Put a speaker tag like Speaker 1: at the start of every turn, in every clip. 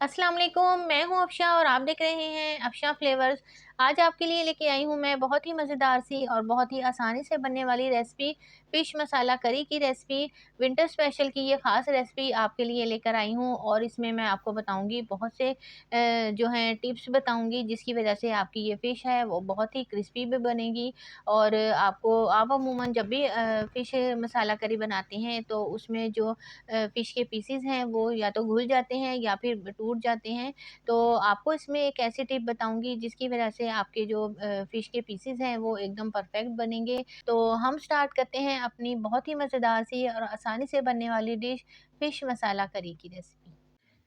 Speaker 1: अस्सलाम वालेकुम, मैं हूँ अफ़शा और आप देख रहे हैं अफ़शा फ्लेवर्स। आज आपके लिए लेके आई हूँ मैं बहुत ही मज़ेदार सी और बहुत ही आसानी से बनने वाली रेसिपी, फ़िश मसाला करी की रेसिपी। विंटर स्पेशल की ये ख़ास रेसिपी आपके लिए लेकर आई हूँ और इसमें मैं आपको बताऊँगी बहुत से जो हैं टिप्स बताऊँगी, जिसकी वज़ह से आपकी ये फ़िश है वो बहुत ही क्रिस्पी भी बनेगी। और आप अमूमन जब भी फ़िश मसाला करी बनाते हैं तो उसमें जो फ़िश के पीसेज़ हैं वो या तो घुल जाते हैं या फिर टूट जाते हैं। तो आपको इसमें एक ऐसी टिप बताऊँगी जिसकी वज़ह से आपके जो फ़िश के पीसेज़ हैं वो एकदम परफ़ेक्ट बनेंगे। तो हम स्टार्ट करते हैं अपनी बहुत ही मज़ेदार सी और आसानी से बनने वाली डिश, फ़िश मसाला करी की रेसिपी।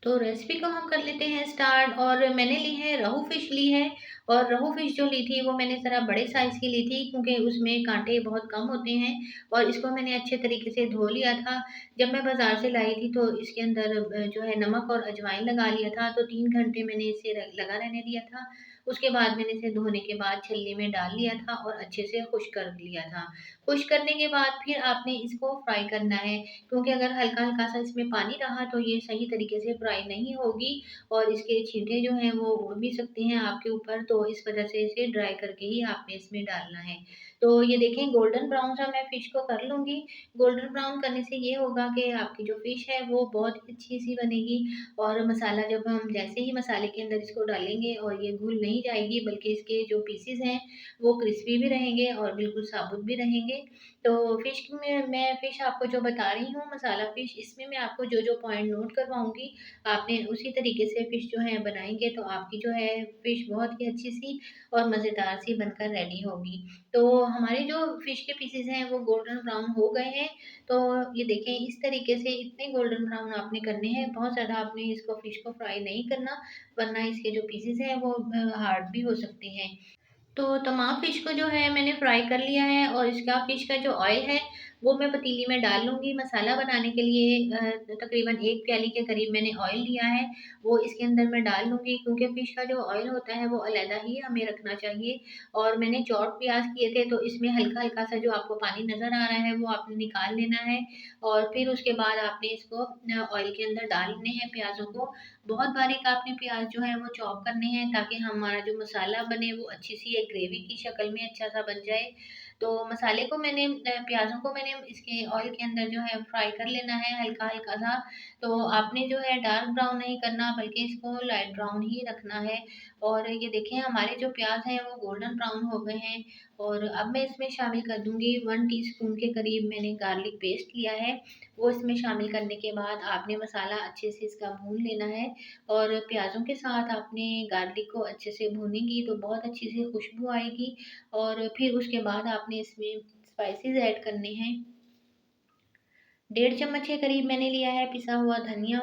Speaker 1: तो रेसिपी को हम कर लेते हैं स्टार्ट। और मैंने ली है रोहू फ़िश ली है। और रोहू फ़िश जो ली थी वो मैंने ज़रा बड़े साइज़ की ली थी क्योंकि उसमें काँटे बहुत कम होते हैं। और इसको मैंने अच्छे तरीके से धो लिया था। जब मैं बाज़ार से लाई थी तो इसके अंदर जो है नमक और अजवाइन लगा लिया था, तो 3 घंटे मैंने इसे लगा रहने दिया था। उसके बाद मैंने इसे धोने के बाद छलनी में डाल लिया था और अच्छे से खुश्क कर लिया था। खुश्क करने के बाद फिर आपने इसको फ्राई करना है, क्योंकि अगर हल्का-हल्का सा इसमें पानी रहा तो ये सही तरीके से फ्राई नहीं होगी और इसके छींटे जो हैं वो उड़ भी सकते हैं आपके ऊपर, तो इस वज़ह से इसे ड्राई करके ही आपने इसमें डालना है। तो ये देखें गोल्डन ब्राउन सा मैं फ़िश को कर लूँगी। गोल्डन ब्राउन करने से ये होगा कि आपकी जो फ़िश है वो बहुत ही अच्छी-सी बनेगी। और मसाला जब हम जैसे ही मसाले के अंदर इसको डालेंगे और ये घुल नहीं जाएगी, बल्कि इसके जो पीसेज़ हैं वो क्रिस्पी भी रहेंगे और बिल्कुल साबुत भी रहेंगे। तो फ़िश में मैं फ़िश आपको जो बता रही हूँ मसाला फ़िश, इसमें मैं आपको जो-जो पॉइंट नोट करवाऊँगी, आपने उसी तरीके से फ़िश जो है बनाएँगे तो आपकी जो है फ़िश बहुत ही अच्छी-सी और मज़ेदार सी बनकर रेडी होगी। तो हमारे जो फ़िश के पीसेज़ हैं वो गोल्डन ब्राउन हो गए हैं। तो ये देखें इस तरीके से इतने गोल्डन ब्राउन आपने करने हैं, बहुत ज़्यादा आपने इसको फ़िश को फ्राई नहीं करना, वरना इसके जो पीसेज़ हैं वो हार्ड भी हो सकते हैं। तो तमाम फ़िश को जो है मैंने फ्राई कर लिया है और इसका फ़िश का जो ऑयल है वो मैं पतीली में डाल लूँगी। मसाला बनाने के लिए तकरीबन 1 प्याली के करीब मैंने ऑयल लिया है, वो इसके अंदर मैं डाल लूँगी, क्योंकि फ़िश का जो ऑयल होता है वो अलहदा ही हमें रखना चाहिए। और मैंने चॉप प्याज़ किए थे तो इसमें हल्का-हल्का सा जो आपको पानी नज़र आ रहा है वो आपने निकाल लेना है। और फिर उसके बाद आपने इसको ऑयल के अंदर डालने हैं प्याज़ों को। बहुत बारीक आपने प्याज़ जो है वो चॉप करने हैं, ताकि हमारा जो मसाला बने वो अच्छी-सी एक ग्रेवी की शक्ल में अच्छा-सा बन जाए। तो मसाले को मैंने प्याज़ों को मैंने इसके ऑयल के अंदर जो है फ्राई कर लेना है हल्का-हल्का सा। तो आपने जो है डार्क ब्राउन नहीं करना, बल्कि इसको लाइट ब्राउन ही रखना है। और ये देखें हमारे जो प्याज़ हैं वो गोल्डन ब्राउन हो गए हैं। और अब मैं इसमें शामिल कर दूँगी 1 टीस्पून के करीब मैंने गार्लिक पेस्ट लिया है। वो इसमें शामिल करने के बाद आपने मसाला अच्छे से इसका भून लेना है। और प्याज़ों के साथ आपने गार्लिक को अच्छे से भूनेंगी तो बहुत अच्छी सी खुशबू आएगी। और फिर उसके बाद आपने इसमें स्पाइसेस ऐड करने हैं। 1.5 चम्मच के करीब मैंने लिया है पिसा हुआ धनिया।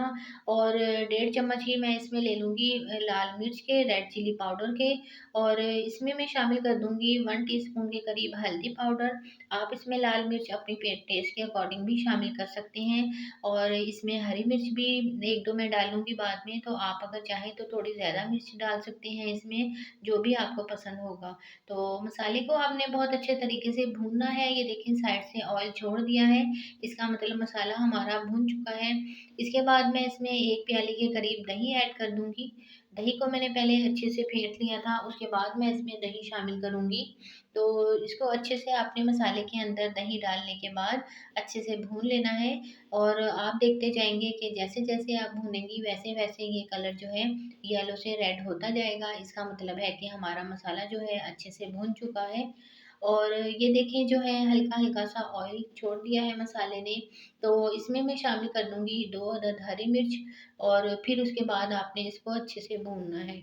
Speaker 1: और 1.5 चम्मच ही मैं इसमें ले लूँगी लाल मिर्च के, रेड चिली पाउडर के। और इसमें मैं शामिल कर दूँगी 1 टीस्पून के करीब हल्दी पाउडर। आप इसमें लाल मिर्च अपनी पे टेस्ट के अकॉर्डिंग भी शामिल कर सकते हैं। और इसमें हरी मिर्च भी 1-2 मैं डालूँगी बाद में, तो आप अगर चाहें तो थोड़ी ज़्यादा मिर्च डाल सकते हैं इसमें, जो भी आपको पसंद होगा। तो मसाले को आपने बहुत अच्छे तरीके से भूनना है। ये देखिए साइड से ऑयल छोड़ दिया है, इसका मतलब मसाला हमारा भुन चुका है। इसके बाद मैं इसमें 1 प्याली के करीब दही ऐड कर दूँगी। दही को मैंने पहले अच्छे से फेंट लिया था, उसके बाद मैं इसमें दही शामिल करूँगी। तो इसको अच्छे से आपने मसाले के अंदर दही डालने के बाद अच्छे से भून लेना है। और आप देखते जाएँगे कि जैसे-जैसे आप भूनेंगी वैसे-वैसे ये कलर जो है येलो से रेड होता जाएगा। इसका मतलब है कि हमारा मसाला जो है अच्छे से भुन चुका है। और ये देखें जो है हल्का-हल्का सा ऑयल छोड़ दिया है मसाले ने, तो इसमें मैं शामिल कर दूँगी 2 अदद हरी मिर्च। और फिर उसके बाद आपने इसको अच्छे से भूनना है।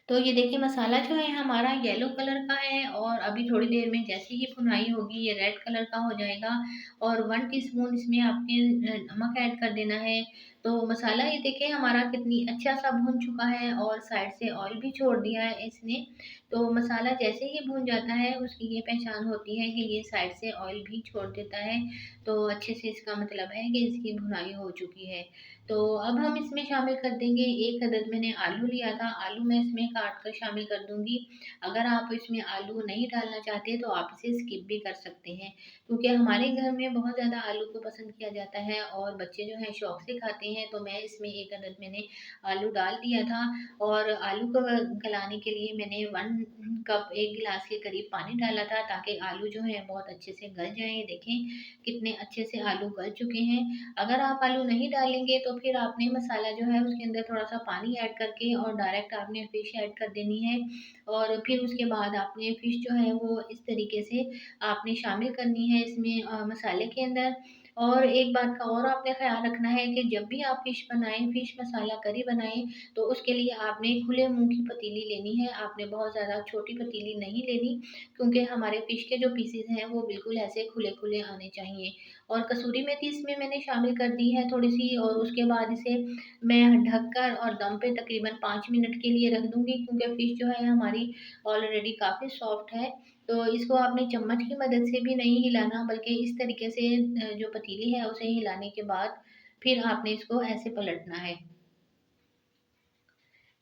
Speaker 1: तो ये देखिए मसाला जो है हमारा येलो कलर का है और अभी थोड़ी देर में जैसे ही भुनाई होगी ये रेड कलर का हो जाएगा। और 1 टीस्पून इसमें आपने नमक ऐड कर देना है। तो मसाला ये देखिए हमारा कितनी अच्छा-सा भुन चुका है और साइड से ऑयल भी छोड़ दिया है इसने। तो मसाला जैसे ही भुन जाता है उसकी ये पहचान होती है कि ये साइड से ऑयल भी छोड़ देता है। तो अच्छे से इसका मतलब है कि इसकी भुनाई हो चुकी है। तो अब हम इसमें शामिल कर देंगे 1 अदद मैंने आलू लिया था, आलू मैं इसमें काट कर शामिल कर दूँगी। अगर आप इसमें आलू नहीं डालना चाहते तो आप इसे स्किप भी कर सकते हैं, क्योंकि हमारे घर में बहुत ज़्यादा आलू को पसंद किया जाता है और बच्चे जो हैं शौक से खाते हैं, तो मैं इसमें 1 अदद मैंने आलू डाल दिया था और आलू को गलाने के लिए मैंने 1 कप 1 गिलास के करीब पानी डाला था ताकि आलू जो है बहुत अच्छे से गल जाएँ। देखें कितने अच्छे से आलू गल चुके हैं। अगर आप आलू नहीं डालेंगे तो फिर आपने मसाला जो है उसके अंदर थोड़ा-सा पानी ऐड करके और डायरेक्ट आपने फ़िश ऐड कर देनी है और फिर उसके बाद आपने फ़िश जो है वो इस तरीके से आपने शामिल करनी है इसमें मसाले के अंदर। और एक बात का और आपने ख़्याल रखना है कि जब भी आप फ़िश बनाएँ, फ़िश मसाला करी बनाएँ, तो उसके लिए आपने खुले मुँह की पतीली लेनी है। आपने बहुत ज़्यादा छोटी पतीली नहीं लेनी क्योंकि हमारे फ़िश के जो पीसेज़ हैं वो बिल्कुल ऐसे खुले-खुले आने चाहिए। और कसूरी मेथी इसमें मैंने शामिल कर दी है थोड़ी-सी और उसके बाद इसे मैं ढककर और दम पे तकरीबन 5 मिनट के लिए रख दूँगी क्योंकि फ़िश जो है हमारी ऑलरेडी काफ़ी सॉफ्ट है। तो इसको आपने चम्मच की मदद से भी नहीं हिलाना बल्कि इस तरीके से जो पतीली है उसे हिलाने के बाद फिर आपने इसको ऐसे पलटना है।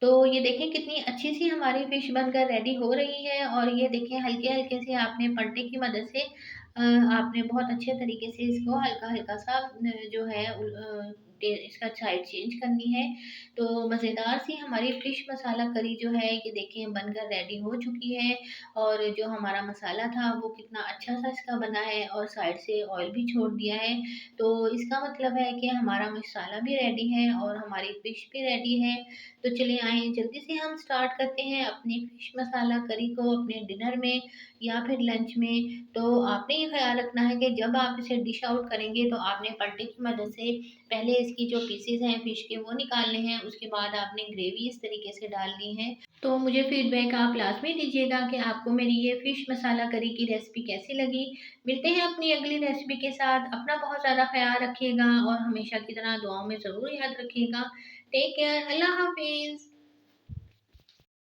Speaker 1: तो ये देखें कितनी अच्छी-सी हमारी फ़िश बनकर रेडी हो रही है और ये देखें हल्के-हल्के से आपने पलटे की मदद से आपने बहुत अच्छे तरीके से इसको हल्का-हल्का सा जो है इसका साइड चेंज करनी है। तो मज़ेदार सी हमारी फ़िश मसाला करी जो है ये देखें बनकर रेडी हो चुकी है और जो हमारा मसाला था वो कितना अच्छा-सा इसका बना है और साइड से ऑयल भी छोड़ दिया है। तो इसका मतलब है कि हमारा मसाला भी रेडी है और हमारी फ़िश भी रेडी है। तो चलिए आइए जल्दी से हम स्टार्ट करते हैं अपनी फ़िश मसाला करी को अपने डिनर में या फिर लंच में। तो आपने ये ख़्याल रखना है कि जब आप इसे डिश आउट करेंगे तो आपने पलटे की मदद से पहले इसकी जो पीसेज़ हैं फ़िश के वो निकालने हैं, उसके बाद आपने ग्रेवी इस तरीके से डालनी है। तो मुझे फ़ीडबैक आप लाज़मी दीजिएगा कि आपको मेरी ये फ़िश मसाला करी की रेसिपी कैसी लगी। मिलते हैं अपनी अगली रेसिपी के साथ। अपना बहुत ज़्यादा ख़्याल रखिएगा और हमेशा की तरह दुआओं में ज़रूर याद रखिएगा। टेक केयर, अल्लाह हाफ़िज़।